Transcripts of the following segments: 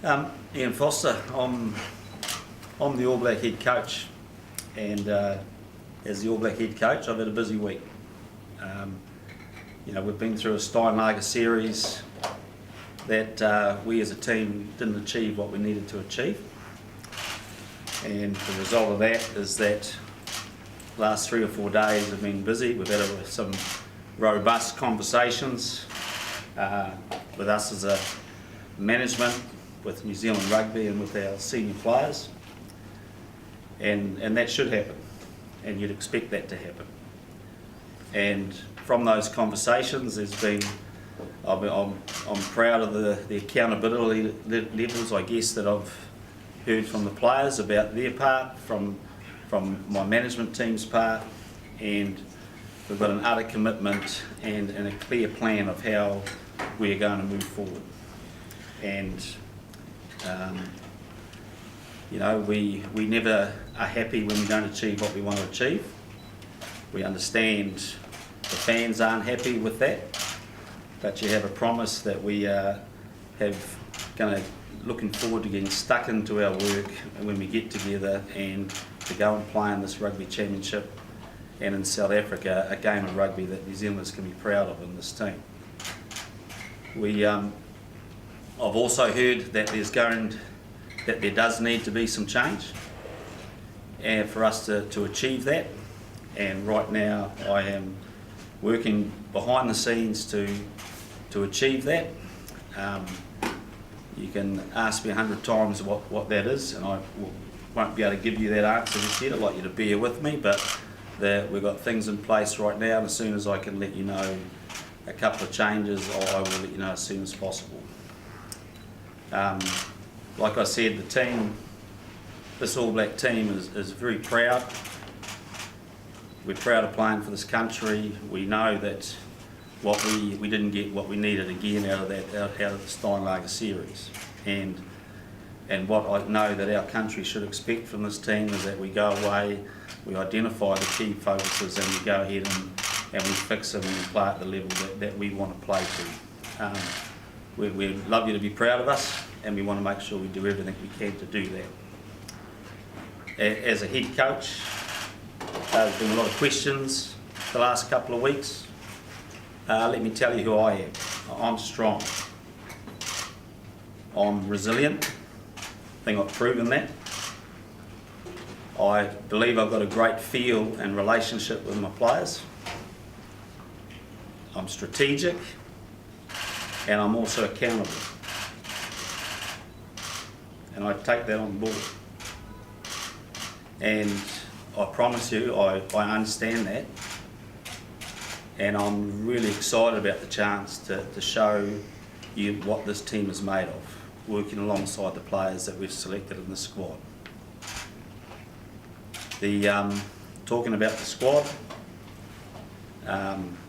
Ian Foster, I'm the All Black head coach, and as the All Black head coach, I've had a busy week. We've been through a Steinlager series that we as a team didn't achieve what we needed to achieve, and the result of that is that last 3 or 4 days have been busy. We've had some robust conversations with us as a management, with New Zealand Rugby and with our senior players, and that should happen, and you'd expect that to happen. And from those conversations, I'm proud of the accountability levels, I guess, that I've heard from the players about their part, from my management team's part, and we've got an utter commitment and a clear plan of how we're going to move forward. And we never are happy when we don't achieve what we want to achieve. We understand the fans aren't happy with that, but you have a promise that we looking forward to getting stuck into our work when we get together and to go and play in this rugby championship, and in South Africa, a game of rugby that New Zealanders can be proud of in this team. I've also heard that there does need to be some change, and for us to achieve that. And right now, I am working behind the scenes to achieve that. You can ask me 100 times what that is, and I won't be able to give you that answer just yet. I'd like you to bear with me, but we've got things in place right now, and as soon as I can let you know a couple of changes, I will let you know as soon as possible. Like I said, the team, this All Black team is very proud. We're proud of playing for this country. We know that we didn't get what we needed again out of the Steinlager series, and what I know that our country should expect from this team is that we go away, we identify the key focuses, and we go ahead and we fix them and play at the level that we want to play to. We'd love you to be proud of us, and we want to make sure we do everything we can to do that. As a head coach, there's been a lot of questions the last couple of weeks. Let me tell you who I am. I'm strong. I'm resilient. I think I've proven that. I believe I've got a great feel and relationship with my players. I'm strategic, and I'm also accountable. And I take that on board. And I promise you, I understand that. And I'm really excited about the chance to show you what this team is made of, working alongside the players that we've selected in the squad. Talking about the squad,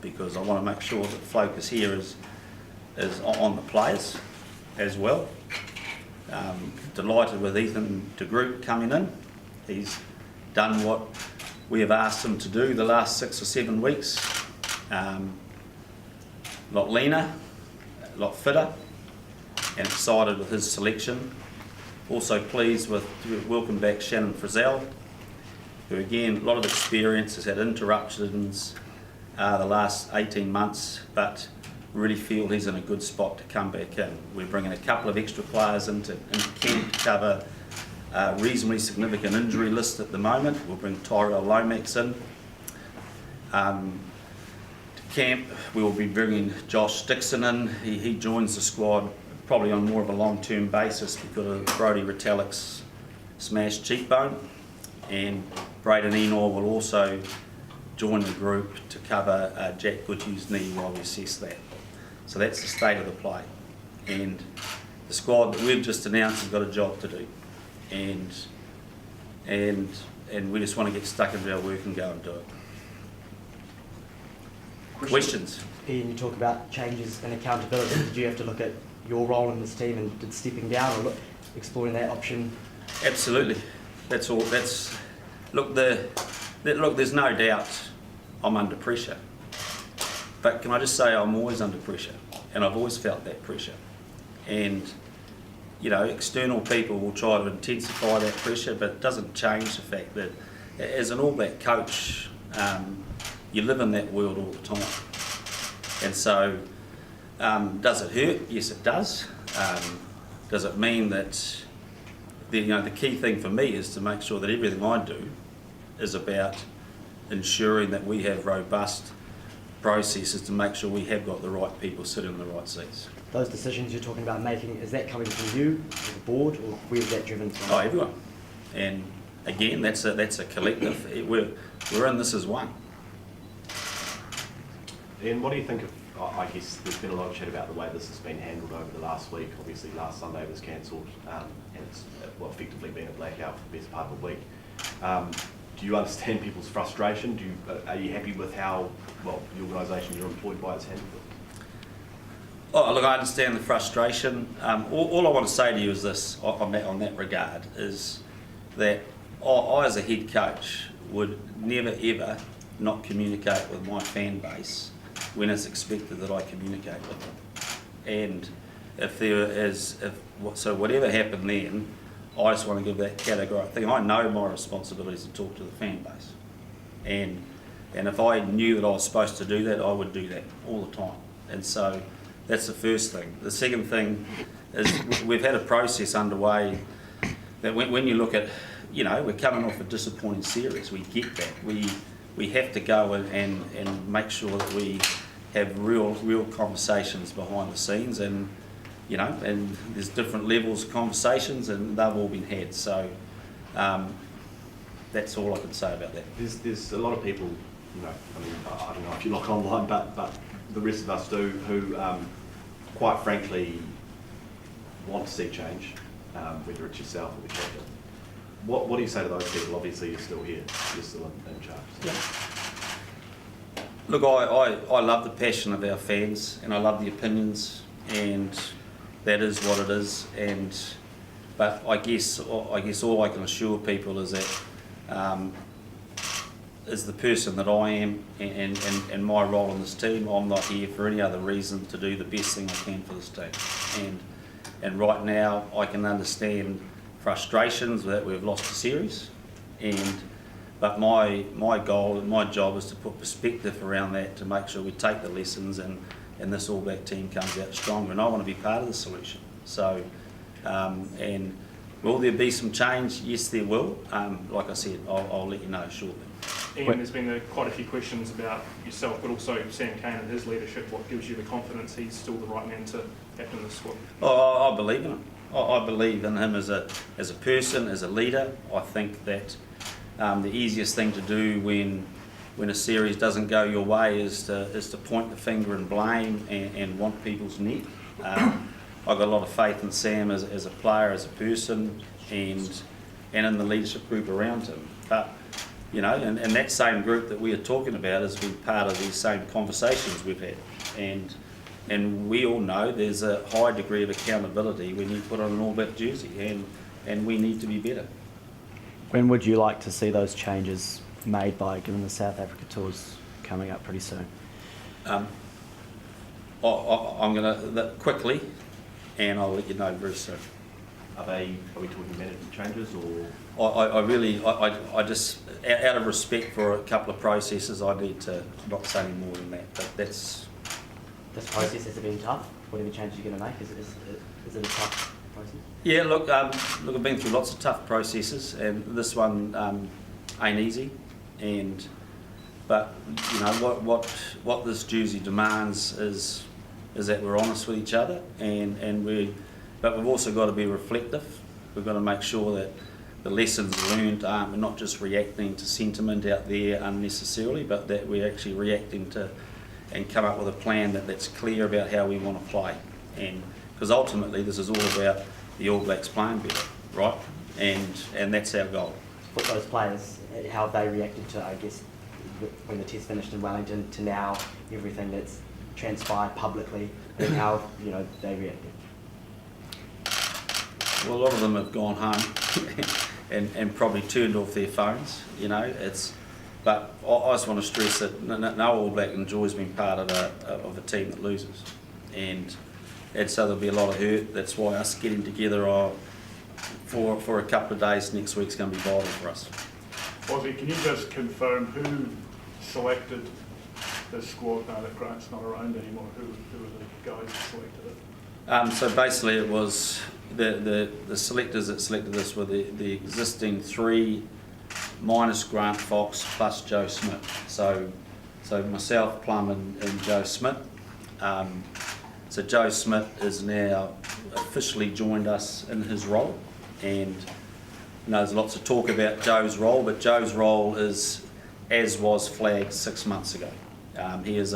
because I want to make sure that the focus here is on the players as well. Delighted with Ethan de Groot coming in. He's done what we have asked him to do the last 6 or 7 weeks. A lot leaner, a lot fitter, and excited with his selection. Also pleased with welcome back Shannon Frizzell, who again, a lot of experience, has had interruptions the last 18 months, but really feel he's in a good spot to come back in. We're bringing a couple of extra players into camp to cover a reasonably significant injury list at the moment. We'll bring Tyrell Lomax in. To camp, we will be bringing Josh Dixon in. He joins the squad probably on more of a long-term basis because of Brodie Retallick's smashed cheekbone, and Braden Enor will also join the group to cover Jack Goodhue's knee while we assess that. So that's the state of the play, and the squad that we've just announced has got a job to do, and we just want to get stuck into our work and go and do it. Questions? Ian, you talk about changes and accountability. Did you have to look at your role in this team and did stepping down or exploring that option? Absolutely. That's all. Look. There's no doubt I'm under pressure. But can I just say I'm always under pressure, and I've always felt that pressure. And external people will try to intensify that pressure, but it doesn't change the fact that as an All Black coach, you live in that world all the time. And so, does it hurt? Yes, it does. Does it mean that the key thing for me is to make sure that everything I do is about ensuring that we have robust processes to make sure we have got the right people sitting in the right seats. Those decisions you're talking about making, is that coming from you, the board, or where's that driven from? Oh, everyone. And again, that's a collective. We're in this as one. And what do you think of, I guess there's been a lot of chat about the way this has been handled over the last week. Obviously last Sunday was cancelled, and it's effectively been a blackout for the best part of the week. Do you understand people's frustration? Are you happy with how the organisation you're employed by has handled it? Oh, look, I understand the frustration. All I want to say to you is this, on that regard, is that I as a head coach would never ever not communicate with my fan base when it's expected that I communicate with them. And so whatever happened then, I just want to give that categorical thing. I know my responsibility is to talk to the fan base. And if I knew that I was supposed to do that, I would do that all the time. And so that's the first thing. The second thing is we've had a process underway that when you look at, we're coming off a disappointing series. We get that. We have to go and make sure that we have real conversations behind the scenes, and and there's different levels of conversations, and they've all been had. So that's all I can say about that. There's a lot of people, I don't know if you look online, but the rest of us do, who quite frankly want to see change, whether it's yourself or the captain. What do you say to those people? Obviously you're still here, you're still in charge. So. Yeah. Look, I love the passion of our fans, and I love the opinions, and that is what it is. But I guess all I can assure people is that is the person that I am, and my role in this team. I'm not here for any other reason to do the best thing I can for this team. And right now I can understand frustrations that we've lost a series, but my goal and my job is to put perspective around that, to make sure we take the lessons and this All Black team comes out stronger, and I want to be part of the solution. So, and will there be some change? Yes, there will. Like I said, I'll let you know shortly. Ian, there's been quite a few questions about yourself, but also Sam Cane and his leadership. What gives you the confidence he's still the right man to captain the squad? Oh, I believe in him. I believe in him as a person, as a leader. I think that the easiest thing to do when a series doesn't go your way is to point the finger and blame and want people's neck. I've got a lot of faith in Sam as a player, as a person, and in the leadership group around him. But and that same group that we are talking about has been part of these same conversations we've had, and we all know there's a high degree of accountability when you put on an All Black jersey, and we need to be better. When would you like to see those changes made by, given the South Africa tour's coming up pretty soon? I'm going to quickly, and I'll let you know very soon. Are we talking management changes, or? I just, out of respect for a couple of processes, I need to not say any more than that. But that's. This process has been tough. Whatever changes you're going to make, is it a tough process? Yeah, look, I've been through lots of tough processes, and this one ain't easy. But what this jersey demands is that we're honest with each other, but we've also got to be reflective. We've got to make sure that the lessons learned we're not just reacting to sentiment out there unnecessarily, but that we're actually reacting to and come up with a plan that's clear about how we want to play. And because ultimately this is all about the All Blacks playing better, right? And that's our goal. With those players, how have they reacted to, I guess, when the test finished in Wellington to now everything that's transpired publicly, and how they reacted? Well, a lot of them have gone home and probably turned off their phones. But I just want to stress that no All Black enjoys being part of a team that loses, and and so there'll be a lot of hurt. That's why us getting together for a couple of days next week's going to be vital for us. Ozzy, can you just confirm who selected the squad now that Grant's not around anymore? Who were the guys that selected it? So basically it was the selectors that selected this were the existing 3 minus Grant Fox plus Joe Smith. So myself, Plum and Joe Smith. So Joe Smith is now officially joined us in his role, and there's lots of talk about Joe's role, but Joe's role is as was flagged 6 months ago. He's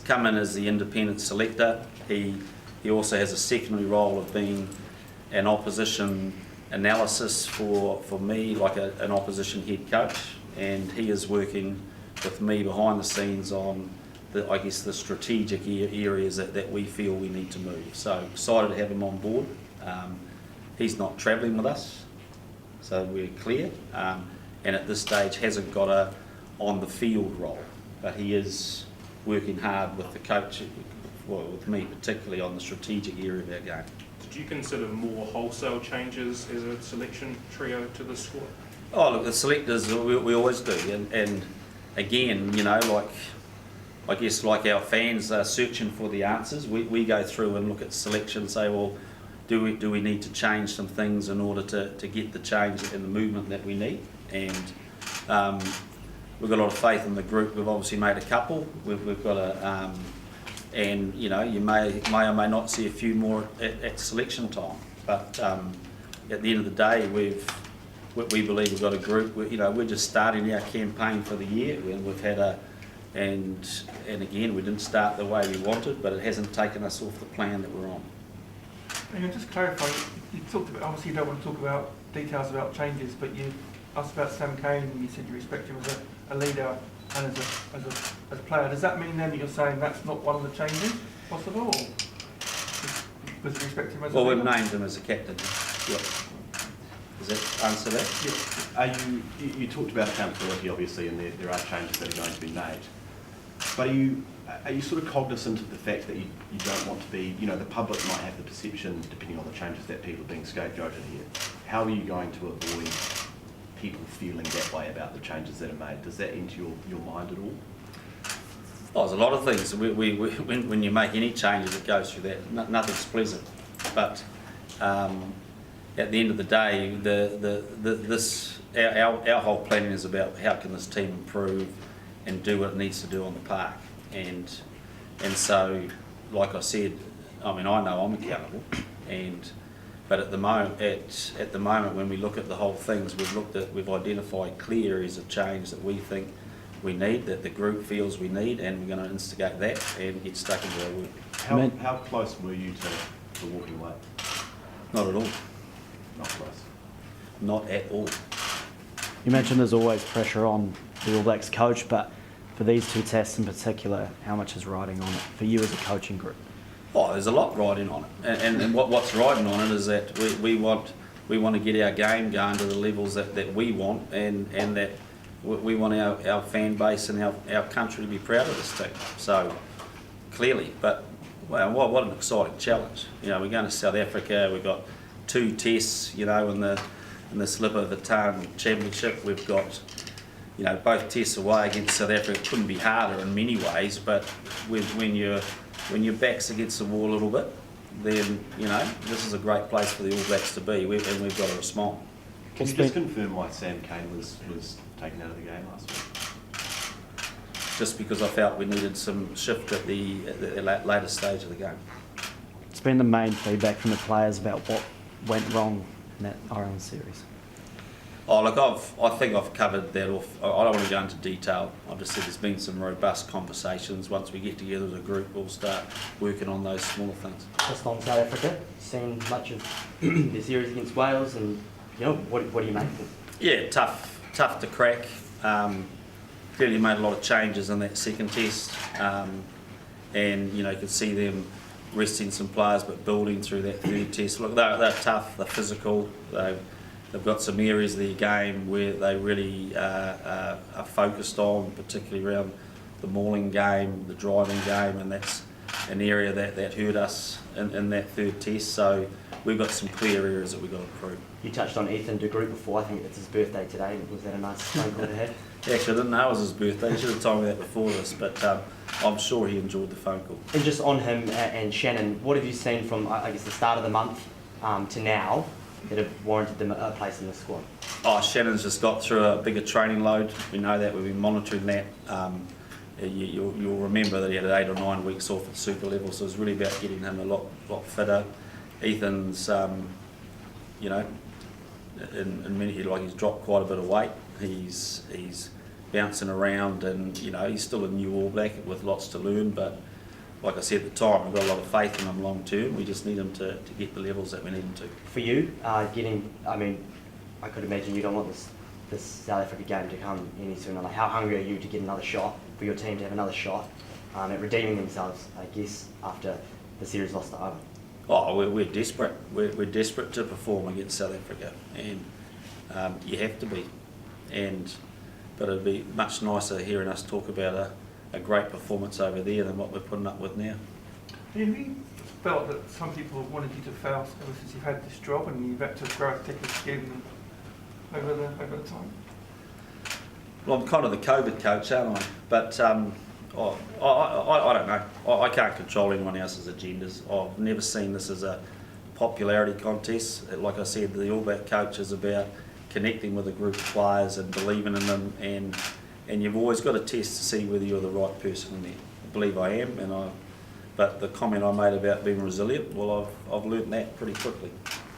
come in as the independent selector. He also has a secondary role of being an opposition analysis for me, like an opposition head coach, and he is working with me behind the scenes on the strategic areas that we feel we need to move. So excited to have him on board. He's not travelling with us, so we're clear, and at this stage hasn't got a on the field role, but he is working hard with the coach, well, with me particularly, on the strategic area of our game. Did you consider more wholesale changes as a selection trio to the squad? Oh look, the selectors, we always do, and again, I guess like our fans are searching for the answers, we go through and look at selection and say, well, do we need to change some things in order to get the change and the movement that we need? And we've got a lot of faith in the group. We've obviously made a couple. We've got a, and you may or may not see a few more at selection time. But at the end of the day, we believe we've got a group. We're just starting our campaign for the year, and we've had and again, we didn't start the way we wanted, but it hasn't taken us off the plan that we're on. And just clarify, you talked about, obviously you don't want to talk about details about changes, but you asked about Sam Cane and you said you respect him as a leader and as a player. Does that mean then that you're saying that's not one of the changes possible, or with respect to him as a leader? Well, we've named him as a captain. Yep. Does that answer that? Yes. You talked about accountability, obviously, and there are changes that are going to be made. But are you sort of cognizant of the fact that you don't want to be, the public might have the perception, depending on the changes, that people are being scapegoated here. How are you going to avoid people feeling that way about the changes that are made? Does that enter your mind at all? Oh, there's a lot of things. When you make any changes, it goes through that. Nothing's pleasant. But at the end of the day, our whole planning is about how can this team improve and do what it needs to do on the park. And so, like I said, I know I'm accountable, but at the moment when we look at the whole things, we've identified clear areas of change that we think we need, that the group feels we need, and we're going to instigate that and get stuck into our work. How close were you to walking away? Not at all. Not close. Not at all. You mentioned there's always pressure on the All Blacks coach, but for these 2 tests in particular, how much is riding on it for you as a coaching group? Oh, there's a lot riding on it, and what's riding on it is that we want to get our game going to the levels that we want, and that we want our fan base and our country to be proud of this team. So clearly, but well, what an exciting challenge! We're going to South Africa. We've got 2 tests, in the Slipper Vatan Championship. We've got both tests away against South Africa. It couldn't be harder in many ways, but when your back's against the wall a little bit, then this is a great place for the All Blacks to be, and we've got to respond. Can you just confirm why Sam Cane was taken out of the game last week? Just because I felt we needed some shift at the later stage of the game. It's been the main feedback from the players about what went wrong in that Ireland series. Oh, look, I think I've covered that off. I don't want to go into detail. I've just said there's been some robust conversations. Once we get together as a group, we'll start working on those smaller things. Just on South Africa, seen much of the series against Wales, and what do you make of it? Yeah, tough to crack. Clearly made a lot of changes in that second test, and you could see them resting some players but building through that third test. Look, they're tough, they're physical. They've got some areas of their game where they really are focused on, particularly around the mauling game, the driving game, and an area that hurt us in that third test. So we've got some clear areas that we've got to improve. You touched on Ethan de Groot before. I think it's his birthday today. Was that a nice phone call to have? Actually, I didn't know it was his birthday. He should have told me that before this, but I'm sure he enjoyed the phone call. And just on him and Shannon, what have you seen from, I guess, the start of the month to now that have warranted them a place in the squad? Oh, Shannon's just got through a bigger training load. We know that. We've been monitoring that. You'll remember that he had 8 or 9 weeks off at super level, so it's really about getting him a lot fitter. Ethan's, you know, in many, like, he's dropped quite a bit of weight. He's bouncing around, and you know, he's still a new All Black with lots to learn. But like I said at the time, we've got a lot of faith in him long term. We just need him to get the levels that we need him to. For you, I could imagine you don't want this South Africa game to come any sooner. Like, how hungry are you to get another shot, for your team to have another shot at redeeming themselves, I guess, after the series lost to Ireland? Oh, we're desperate. We're desperate to perform against South Africa, and you have to be. But it'd be much nicer hearing us talk about a great performance over there than what we're putting up with now. Have you felt that some people have wanted you to fail ever since you've had this job and you've had to grow a thicker skin over the time? Well, I'm kind of the COVID coach, aren't I? But I don't know. I can't control anyone else's agendas. I've never seen this as a popularity contest. Like I said, the All Black coach is about connecting with a group of players and believing in them, and you've always got to test to see whether you're the right person in there. I believe I am, but the comment I made about being resilient, well, I've learnt that pretty quickly.